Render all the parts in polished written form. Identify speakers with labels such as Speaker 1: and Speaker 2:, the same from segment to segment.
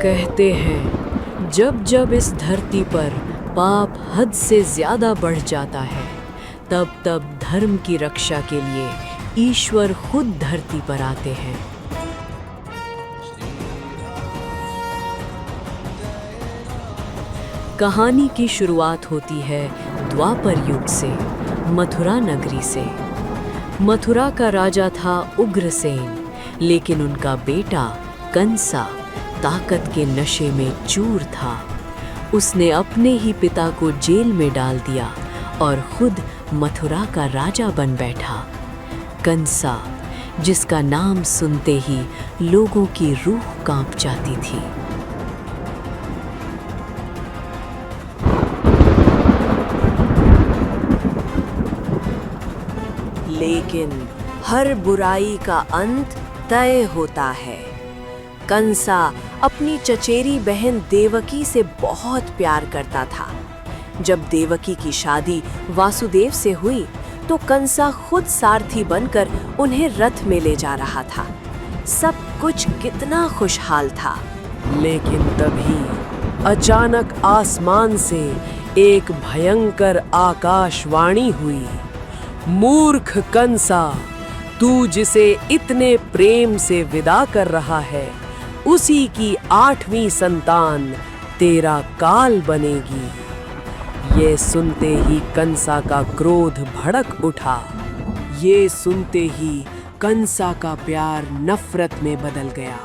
Speaker 1: कहते हैं जब जब इस धरती पर पाप हद से ज्यादा बढ़ जाता है, तब तब धर्म की रक्षा के लिए ईश्वर खुद धरती पर आते हैं। कहानी की शुरुआत होती है द्वापर युग से, मथुरा नगरी से। मथुरा का राजा था उग्रसेन, लेकिन उनका बेटा कंसा ताकत के नशे में चूर था। उसने अपने ही पिता को जेल में डाल दिया और खुद मथुरा का राजा बन बैठा। कंसा, जिसका नाम सुनते ही लोगों की रूह कांप जाती थी। लेकिन हर बुराई का अंत तय होता है। कंसा अपनी चचेरी बहन देवकी से बहुत प्यार करता था। जब देवकी की शादी वासुदेव से हुई तो कंसा खुद सारथी बनकर उन्हें रथ में ले जा रहा था। सब कुछ कितना खुशहाल था। लेकिन तभी अचानक आसमान से एक भयंकर आकाशवाणी हुई। मूर्ख कंसा, तू जिसे इतने प्रेम से विदा कर रहा है, उसी की 8वीं संतान तेरा काल बनेगी। ये सुनते ही कंसा का क्रोध भड़क उठा। ये सुनते ही कंसा का प्यार नफरत में बदल गया।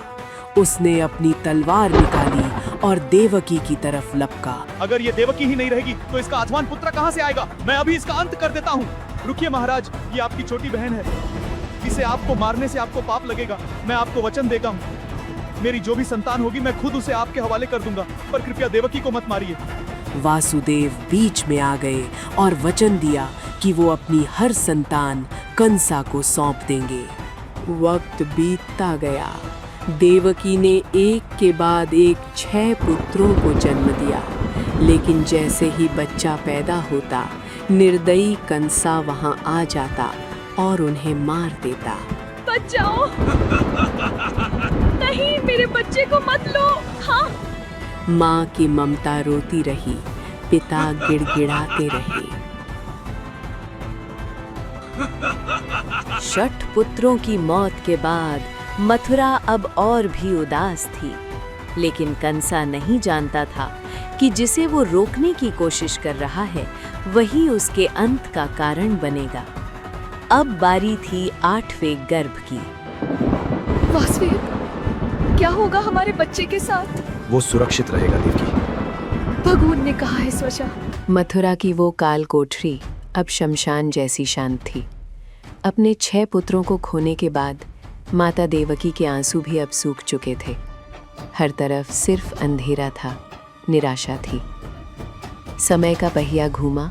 Speaker 1: उसने अपनी तलवार निकाली और देवकी की तरफ लपका।
Speaker 2: अगर ये देवकी ही नहीं रहेगी तो इसका अधवान पुत्र कहाँ से आएगा? मैं अभी इसका अंत कर देता हूँ। रुकिए महाराज, ये आपकी छोटी बहन है। इसे आपको मारने से आपको पाप लगेगा। मैं आपको वचन देता हूँ, मेरी जो भी संतान होगी मैं खुद उसे आपके हवाले कर दूंगा, पर कृपया देवकी को मत मारिए।
Speaker 1: वासुदेव बीच में आ गए और वचन दिया कि वो अपनी हर संतान कंसा को सौंप देंगे। वक्त बीतता गया। देवकी ने एक के बाद एक 6 पुत्रों को जन्म दिया, लेकिन जैसे ही बच्चा पैदा होता, निर्दयी कंसा वहां आ जाता और उन्हें मार देता।
Speaker 3: बचाओ! नहीं, मेरे बच्चे को मत लो। हाँ।
Speaker 1: माँ की ममता रोती रही, पिता गिड़गिड़ाते रहे। 6 पुत्रों की मौत के बाद मथुरा अब और भी उदास थी। लेकिन कंसा नहीं जानता था कि जिसे वो रोकने की कोशिश कर रहा है, वही उसके अंत का कारण बनेगा। अब बारी थी 8वें गर्भ की।
Speaker 3: वासुदेव, क्या होगा हमारे बच्चे के साथ?
Speaker 2: वो सुरक्षित रहेगा देवकी।
Speaker 3: भगवान ने कहा है स्वचा।
Speaker 1: मथुरा की वो काल कोठरी अब शमशान जैसी शांत थी। अपने 6 पुत्रों को खोने के बाद माता देवकी के आंसू भी अब सूख चुके थे। हर तरफ सिर्फ अंधेरा था, निराशा थी। समय का पहिया घूमा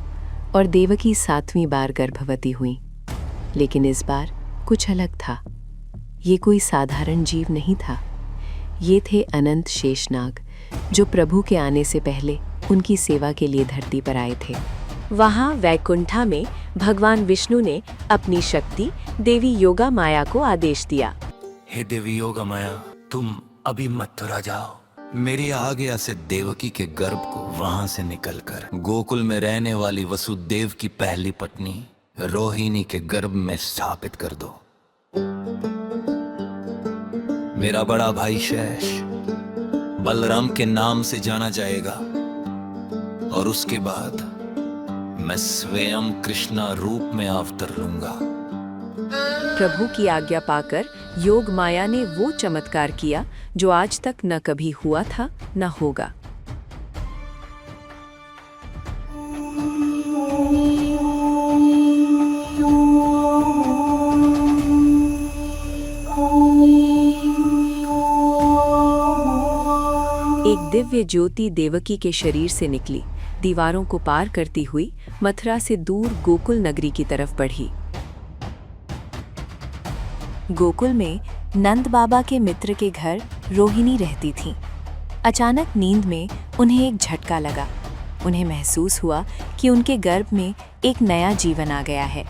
Speaker 1: और देवकी 7वीं बार गर्भवती हुई। लेकिन इस बार कुछ अलग था। ये कोई साधारण जीव नहीं था। ये थे अनंत शेषनाग, जो प्रभु के आने से पहले उनकी सेवा के लिए धरती पर आए थे। वहाँ वैकुंठा में भगवान विष्णु ने अपनी शक्ति देवी योगा माया को आदेश दिया।
Speaker 4: हे देवी योगा माया, तुम अभी मथुरा जाओ। मेरी आज्ञा से देवकी के गर्भ को वहां से निकलकर गोकुल में रहने वाली वसुदेव की पहली पत्नी रोहिणी के गर्भ में स्थापित कर दो। मेरा बड़ा भाई शेष बलराम के नाम से जाना जाएगा और उसके बाद मैं स्वयं कृष्णा रूप में अवतर लूंगा।
Speaker 3: प्रभु की आज्ञा पाकर योग माया ने वो चमत्कार किया जो आज तक न कभी हुआ था न होगा। एक दिव्य ज्योति देवकी के शरीर से निकली, दीवारों को पार करती हुई मथुरा से दूर गोकुल नगरी की तरफ बढ़ी। गोकुल में नंद बाबा के मित्र के घर रोहिणी रहती थी। अचानक नींद में उन्हें एक झटका लगा। उन्हें महसूस हुआ कि उनके गर्भ में एक नया जीवन आ गया है।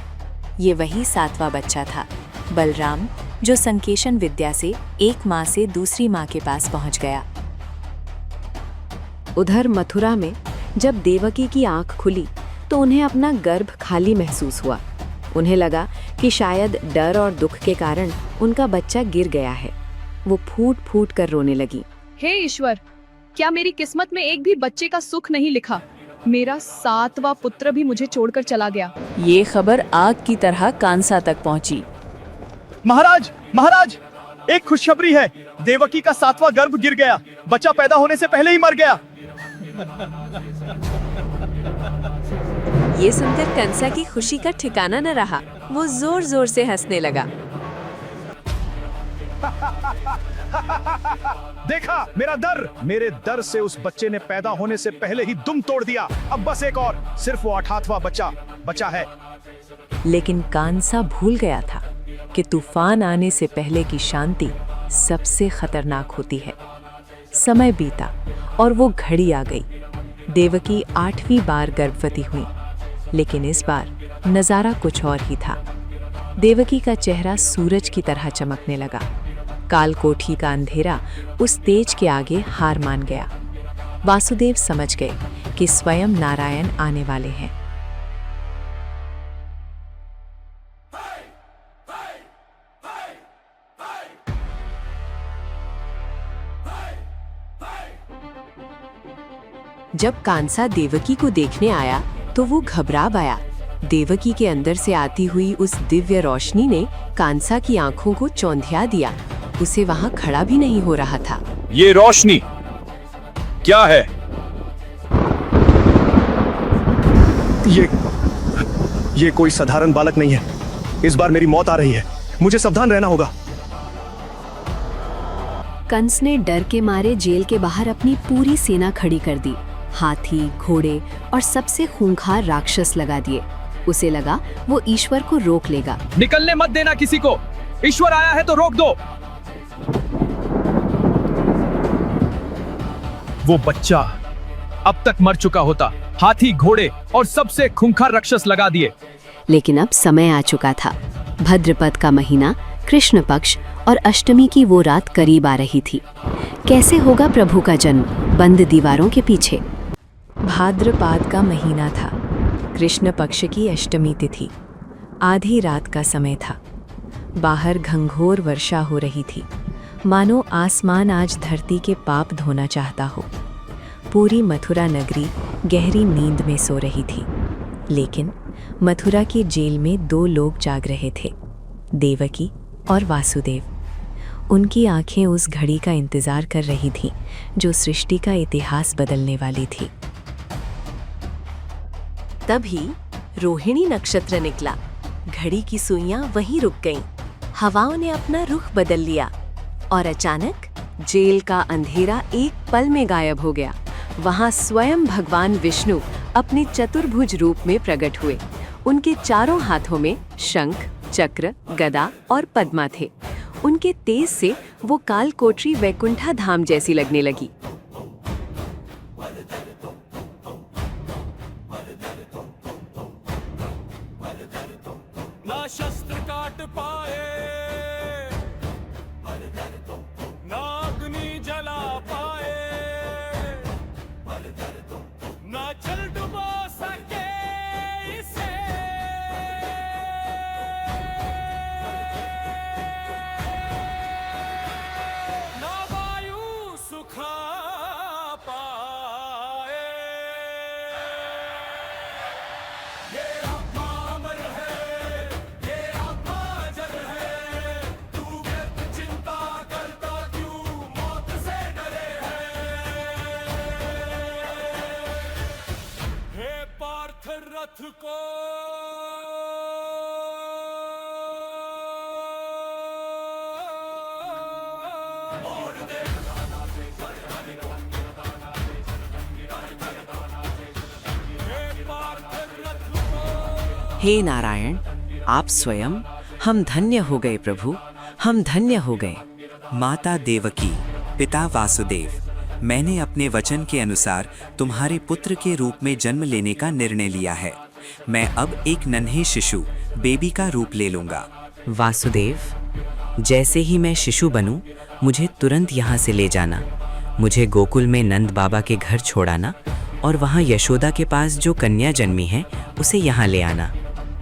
Speaker 3: ये वही 7वां बच्चा था, बलराम, जो संकेशन विद्या से एक माँ से दूसरी माँ के पास पहुँच गया।
Speaker 1: उधर मथुरा में जब देवकी की आंख खुली तो उन्हें अपना गर्भ खाली महसूस हुआ। उन्हें लगा कि शायद डर और दुख के कारण उनका बच्चा गिर गया है। वो फूट फूट कर रोने लगी।
Speaker 5: हे ईश्वर, क्या मेरी किस्मत में एक भी बच्चे का सुख नहीं लिखा? मेरा 7वां पुत्र भी मुझे छोड़कर चला गया।
Speaker 3: ये खबर आग की तरह कांसा तक पहुंची।
Speaker 2: महाराज, महाराज, एक खुशखबरी है। देवकी का 7वां गर्भ गिर गया। बच्चा पैदा होने से पहले ही मर गया।
Speaker 1: ये सुनकर कंसा की खुशी का ठिकाना न रहा। वो जोर जोर से हंसने लगा।
Speaker 2: देखा मेरे डर से उस बच्चे ने पैदा होने से पहले ही दुम तोड़ दिया। अब बस एक और, सिर्फ वो 8वां बच्चा है।
Speaker 3: लेकिन कांसा भूल गया था कि तूफान आने से पहले की शांति सबसे खतरनाक होती है। समय बीता और वो घड़ी आ गई। देवकी 8वीं बार गर्भवती हुई, लेकिन इस बार नजारा कुछ और ही था। देवकी का चेहरा सूरज की तरह चमकने लगा। कालकोठी का अंधेरा उस तेज के आगे हार मान गया। वासुदेव समझ गए कि स्वयं नारायण आने वाले हैं।
Speaker 1: जब कांसा देवकी को देखने आया तो वो घबरा गया। देवकी के अंदर से आती हुई उस दिव्य रोशनी ने कांसा की आंखों को चौंधिया दिया। उसे वहां खड़ा भी नहीं हो रहा था।
Speaker 2: ये रोशनी क्या है? ये कोई साधारण बालक नहीं है। इस बार मेरी मौत आ रही है। मुझे सावधान रहना होगा।
Speaker 1: कंस ने डर के मारे जेल के बाहर अपनी पूरी सेना खड़ी कर दी। हाथी, घोड़े और सबसे खूंखार राक्षस लगा दिए। उसे लगा वो ईश्वर को रोक लेगा।
Speaker 2: निकलने मत देना किसी को। ईश्वर आया है तो रोक दो। वो बच्चा अब तक मर चुका होता। हाथी, घोड़े और सबसे खूंखार राक्षस लगा दिए।
Speaker 1: लेकिन अब समय आ चुका था। भद्रपद का महीना, कृष्ण पक्ष और अष्टमी की वो रात करीब आ रही थी। कैसे होगा प्रभु का जन्म बंद दीवारों के पीछे?
Speaker 3: भाद्रपद का महीना था। कृष्ण पक्ष की अष्टमी तिथि। आधी रात का समय था। बाहर घंघोर वर्षा हो रही थी, मानो आसमान आज धरती के पाप धोना चाहता हो। पूरी मथुरा नगरी गहरी नींद में सो रही थी। लेकिन मथुरा की जेल में 2 लोग जाग रहे थे, देवकी और वासुदेव। उनकी आंखें उस घड़ी का इंतजार कर रही थीं जो सृष्टि का इतिहास बदलने वाली थी।
Speaker 1: तभी रोहिणी नक्षत्र निकला। घड़ी की सुइयां वहीं रुक गईं। हवाओं ने अपना रुख बदल लिया और अचानक जेल का अंधेरा एक पल में गायब हो गया। वहां स्वयं भगवान विष्णु अपने चतुर्भुज रूप में प्रकट हुए। उनके चारों हाथों में शंख, चक्र, गदा और पद्मा थे। उनके तेज से वो कालकोठरी वैकुंठा धाम जैसी लगने लगी।
Speaker 6: ना शस्त्र काट पाए, ना अग्नि जला पाए, ना जल डुबो सके इसे, ना वायु सुखा पाए। ये आत्मा अमर है, ये आत्मा जल है, तू व्यर्थ चिंता करता क्यों मौत से डरे है। हे पार्थ रथ को
Speaker 7: हे नारायण, आप स्वयं। हम धन्य हो गए प्रभु, हम धन्य हो गए।
Speaker 8: माता देवकी, पिता वासुदेव, मैंने अपने वचन के अनुसार तुम्हारे पुत्र के रूप में जन्म लेने का निर्णय लिया है। मैं अब एक नन्हे शिशु, बेबी का रूप ले लूंगा।
Speaker 7: वासुदेव, जैसे ही मैं शिशु बनूं, मुझे तुरंत यहाँ से ले जाना। मुझे गोकुल में नंद बाबा के घर छोड़ाना और वहाँ यशोदा के पास जो कन्या जन्मी है उसे यहाँ ले आना।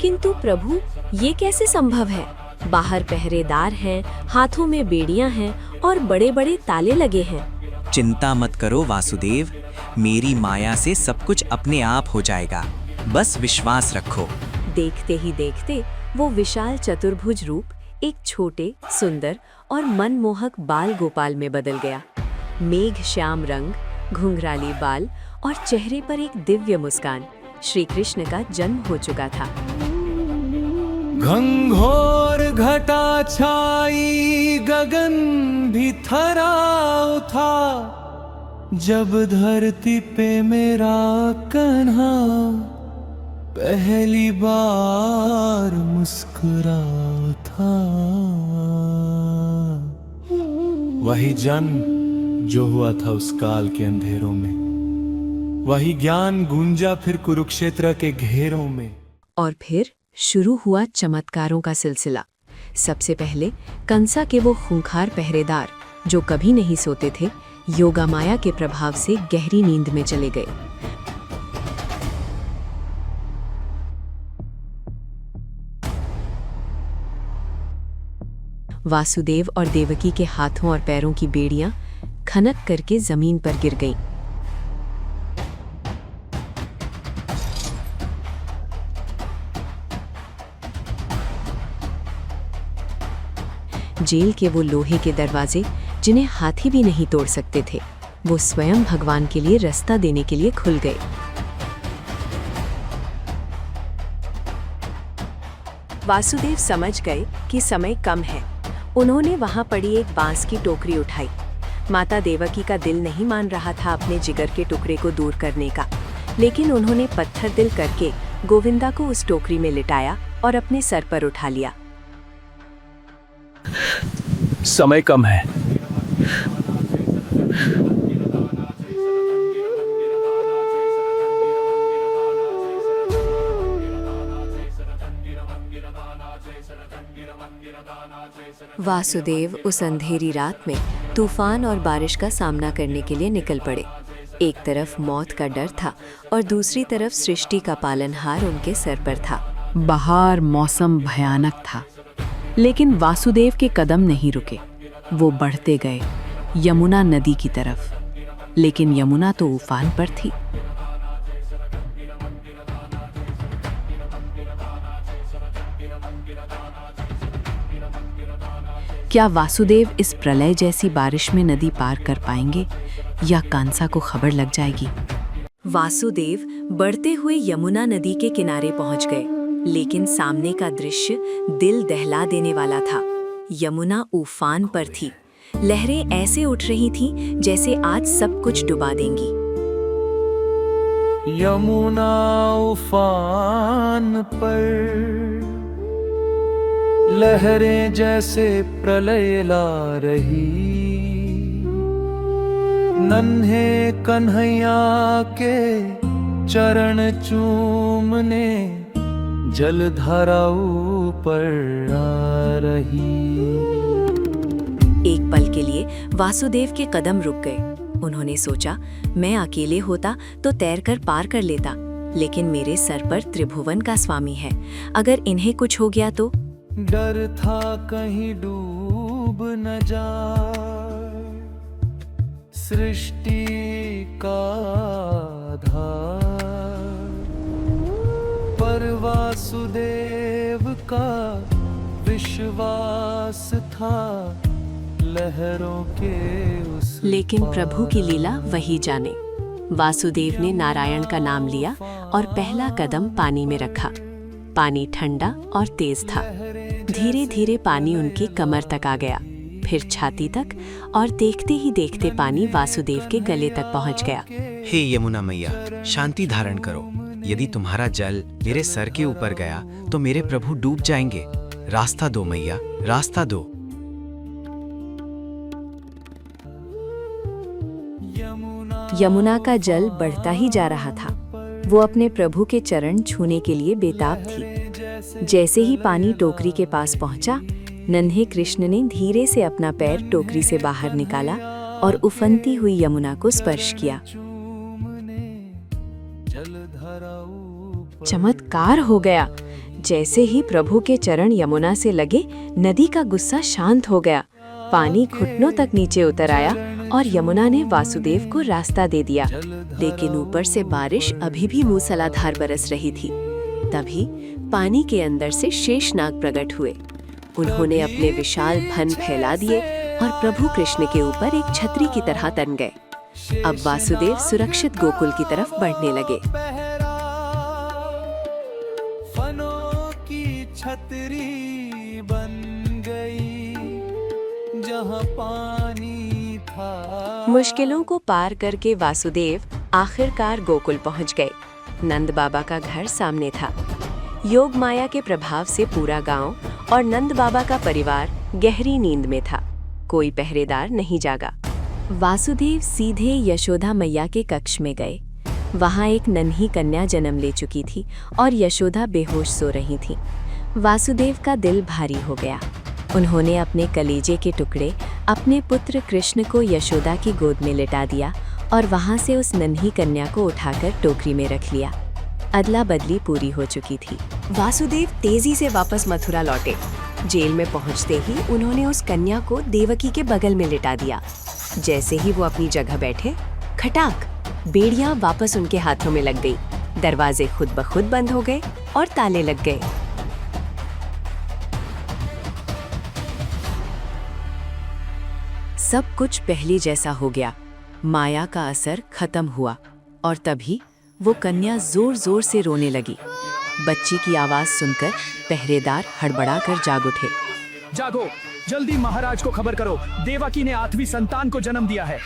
Speaker 1: किंतु प्रभु, ये कैसे संभव है? बाहर पहरेदार हैं, हाथों में बेड़ियां हैं और बड़े बड़े ताले लगे हैं।
Speaker 8: चिंता मत करो वासुदेव, मेरी माया से सब कुछ अपने आप हो जाएगा, बस विश्वास रखो।
Speaker 1: देखते ही देखते वो विशाल चतुर्भुज रूप एक छोटे, सुंदर और मनमोहक बाल गोपाल में बदल गया। मेघ श्याम रंग, घुंघराली बाल और चेहरे पर एक दिव्य मुस्कान। श्री कृष्ण का जन्म हो चुका था।
Speaker 6: घंघोर घटा छाई, गगन भी थरा उठा, जब धरती पे मेरा कन्हा पहली बार मुस्कुरा था। वही जन्म जो हुआ था उस काल के अंधेरों में, वही ज्ञान गूंजा फिर कुरुक्षेत्र के घेरों में।
Speaker 1: और फिर शुरू हुआ चमत्कारों का सिलसिला। सबसे पहले कंसा के वो खूंखार पहरेदार, जो कभी नहीं सोते थे, योगा माया के प्रभाव से गहरी नींद में चले गए। वासुदेव और देवकी के हाथों और पैरों की बेड़ियां खनक करके जमीन पर गिर गईं। जेल के वो लोहे के दरवाजे, जिन्हें हाथी भी नहीं तोड़ सकते थे, वो स्वयं भगवान के लिए रास्ता देने के लिए खुल गए। वासुदेव समझ गए कि समय कम है। उन्होंने वहां पड़ी एक बांस की टोकरी उठाई। माता देवकी का दिल नहीं मान रहा था अपने जिगर के टुकड़े को दूर करने का, लेकिन उन्होंने पत्थर दिल करके गोविंदा को उस टोकरी में लिटाया और अपने सर पर उठा लिया।
Speaker 2: समय कम है।
Speaker 1: वासुदेव उस अंधेरी रात में तूफान और बारिश का सामना करने के लिए निकल पड़े। एक तरफ मौत का डर था और दूसरी तरफ सृष्टि का पालनहार उनके सर पर था।
Speaker 9: बाहर मौसम भयानक था, लेकिन वासुदेव के कदम नहीं रुके। वो बढ़ते गए यमुना नदी की तरफ, लेकिन यमुना तो उफान पर थी। क्या वासुदेव इस प्रलय जैसी बारिश में नदी पार कर पाएंगे या कांसा को खबर लग जाएगी?
Speaker 1: वासुदेव बढ़ते हुए यमुना नदी के किनारे पहुंच गए, लेकिन सामने का दृश्य दिल दहला देने वाला था। यमुना उफान पर थी। लहरें ऐसे उठ रही थीं जैसे आज सब कुछ डुबा देंगी।
Speaker 6: यमुना उफान पर, लहरें जैसे प्रलय ला रही, नन्हे कन्हैया के चरण चूमने जलधारा ऊपर आ रही।
Speaker 1: एक पल के लिए वासुदेव के कदम रुक गए। उन्होंने सोचा, मैं अकेले होता तो तैरकर पार कर लेता, लेकिन मेरे सर पर त्रिभुवन का स्वामी है। अगर इन्हें कुछ हो गया तो?
Speaker 6: डर था कहीं डूब न जाए सृष्टि का आधार, पर वासुदेव का विश्वास था लहरों के उस
Speaker 1: लेकिन प्रभु की लीला वही जाने। वासुदेव ने नारायण का नाम लिया और पहला कदम पानी में रखा। पानी ठंडा और तेज था। धीरे धीरे पानी उनकी कमर तक आ गया, फिर छाती तक, और देखते ही देखते पानी वासुदेव के गले तक पहुंच गया।
Speaker 10: हे यमुना मैया, शांति धारण करो। यदि तुम्हारा जल मेरे सर के ऊपर गया तो मेरे प्रभु डूब जाएंगे। रास्ता दो मैया, रास्ता दो।
Speaker 1: यमुना का जल बढ़ता ही जा रहा था। वो अपने प्रभु के चरण छूने के लिए बेताब थी। जैसे ही पानी टोकरी के पास पहुंचा, नन्हे कृष्ण ने धीरे से अपना पैर टोकरी से बाहर निकाला
Speaker 3: और उफनती हुई यमुना को स्पर्श किया। चमत्कार हो गया। जैसे ही प्रभु के चरण यमुना से लगे, नदी का गुस्सा शांत हो गया। पानी घुटनों तक नीचे उतर आया और यमुना ने वासुदेव को रास्ता दे दिया। लेकिन ऊपर से बारिश अभी भी मूसलाधार बरस रही थी। तभी पानी के अंदर से शेषनाग प्रकट हुए। उन्होंने अपने विशाल फन फैला दिए और प्रभु कृष्ण के ऊपर एक छतरी की तरह तन गए। अब वासुदेव सुरक्षित गोकुल की तरफ बढ़ने लगे।
Speaker 6: फनों की छतरी बन गई जहां पानी था।
Speaker 3: मुश्किलों को पार करके वासुदेव आखिरकार गोकुल पहुंच गए। नंद बाबा का घर सामने था। योग माया के प्रभाव से पूरा गांव और नंद बाबा का परिवार गहरी नींद में था। कोई पहरेदार नहीं जागा। वासुदेव सीधे यशोदा मैया के कक्ष में गए। वहां एक नन्ही कन्या जन्म ले चुकी थी और यशोदा बेहोश सो रही थी। वासुदेव का दिल भारी हो गया। उन्होंने अपने कलेजे के टुकड़े अपने पुत्र कृष्ण को यशोदा की गोद में लिटा दिया और वहां से उस नन्ही कन्या को उठाकर टोकरी में रख लिया। अदला बदली पूरी हो चुकी थी। वासुदेव तेजी से वापस मथुरा लौटे। जेल में पहुंचते ही उन्होंने उस कन्या को देवकी के बगल में लिटा दिया। जैसे ही वो अपनी जगह बैठे, खटाक, बेड़ियां वापस उनके हाथों में लग गई। दरवाजे खुद ब खुद बंद हो गए और ताले लग गए। सब कुछ पहले जैसा हो गया। माया का असर खत्म हुआ और तभी वो कन्या जोर जोर से रोने लगी। बच्ची की आवाज सुनकर पहरेदार हड़बड़ाकर जाग उठे।
Speaker 2: जागो, जल्दी महाराज को खबर करो, देवकी ने 8वीं संतान को जन्म दिया है।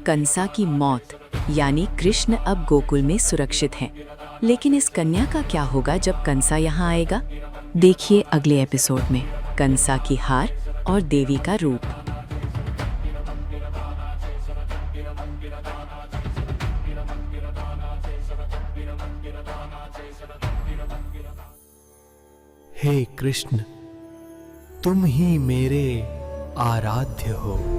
Speaker 3: कंसा की मौत यानी कृष्ण अब गोकुल में सुरक्षित हैं। लेकिन इस कन्या का क्या होगा जब कंसा यहाँ आएगा? देखिए अगले एपिसोड में कंसा की हार और देवी का रूप।
Speaker 6: हे कृष्ण, तुम ही मेरे आराध्य हो।